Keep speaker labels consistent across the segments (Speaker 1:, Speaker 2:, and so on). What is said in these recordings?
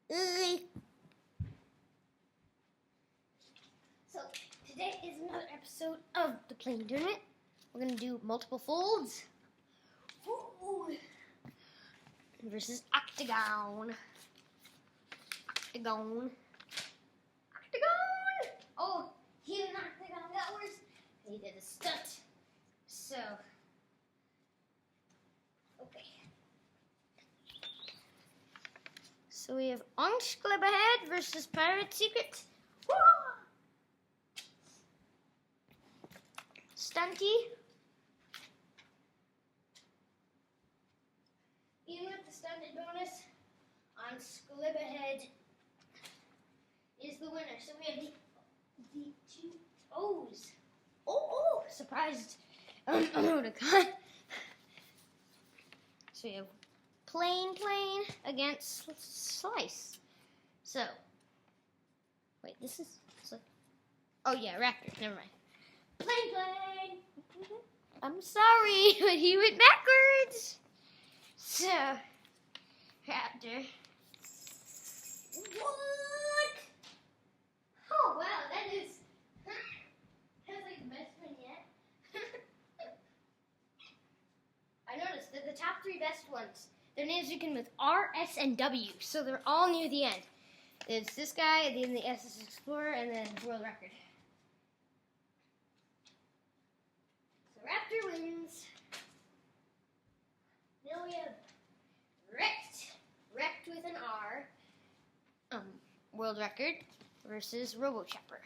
Speaker 1: So today is another episode of the plane tournament. We're gonna do multiple folds. Ooh. Versus octagon. Octagon. Octagon. Oh, he did an octagon. That was he did a stunt. So okay. So we have Angstglibberhead versus Pirate Secret. Woo! Stunty. Even with the stunted bonus, Angstglibberhead is the winner. So we have the two O's. Oh, surprised. Emoticon. So we have plain against slice. So, wait, this is, oh yeah, Raptor, never mind. Plain. I'm sorry, but he went backwards. So, Raptor. What? Oh wow, that's like the best one yet. I noticed that the top three best ones, their names begin with R, S, and W, so they're all near the end. It's this guy, then the SS Explorer, and then World Record. So Raptor wins. Then we have Wrecked with an R, World Record versus RoboChopper.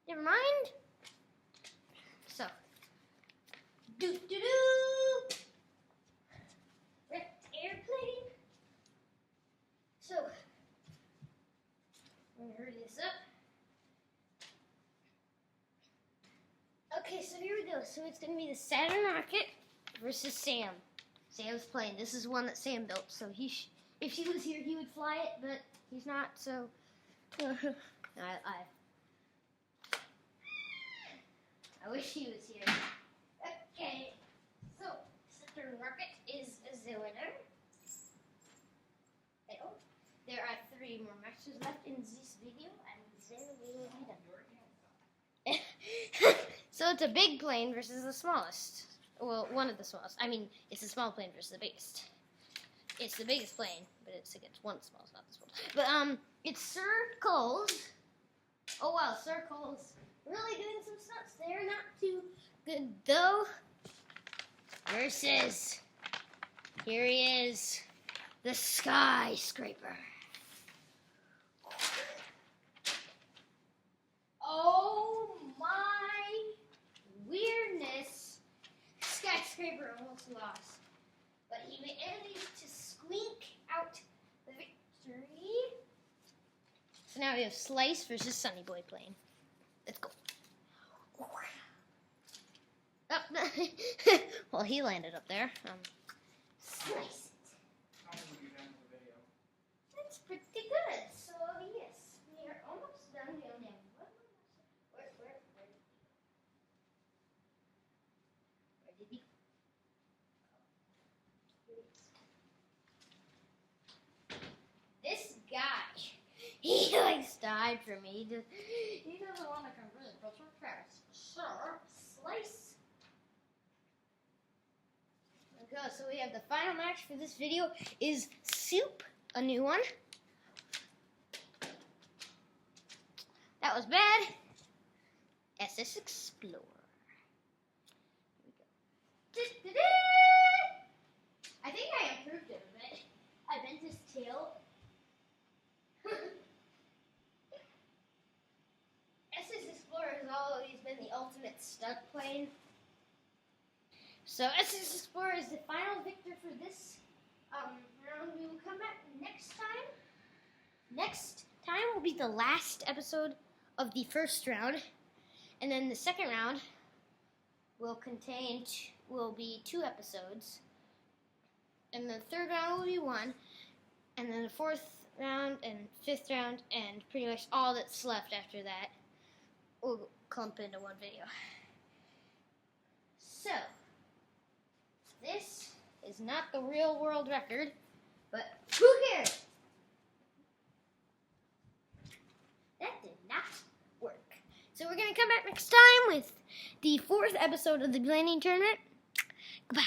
Speaker 1: Never mind. So, wrecked airplane. So, I'm gonna hurry this up. Okay, so here we go. So it's gonna be the Saturn rocket versus Sam. Sam's plane. This is one that Sam built. So if he was here, he would fly it, but he's not. So I wish he was here. Okay, so Saturn rocket is the winner. Oh, there are 3 more matches left in this video, and there will be done. So it's a big plane versus the smallest. Well, one of the smallest. I mean, it's a small plane versus the biggest. It's the biggest plane, but it's against one of the smallest, not the smallest. But it's Circles. Oh wow, Circles really doing some stunts there. Not too good though. Versus, here he is, the Skyscraper. Oh my weirdness. Skyscraper almost lost. But he managed to squeak out the victory. So now we have Slice versus Sunny Boy plane. Let's go. Oh, well, he landed up there. Slice it. That's pretty good. So, yes, we are almost done. We only have one more. Where did he go? This guy, he likes to hide from me. He doesn't want to come really close to Paris. So, Slice. Okay, so we have the final match for this video is Soup, a new one. That was bad. SS Explorer. Here we go. I think I improved it a bit. I bent his tail. SS Explorer has always been the ultimate stunt plane. So SS Explorer is the final victor for this round. We will come back next time. Next time will be the last episode of the first round, and then the second round will be 2 episodes, and the third round will be 1, and then the 4th round and 5th round and pretty much all that's left after that will clump into one video. So this is not the real world record, but who cares? That did not work. So we're going to come back next time with the 4th episode of the Landing Tournament. Goodbye.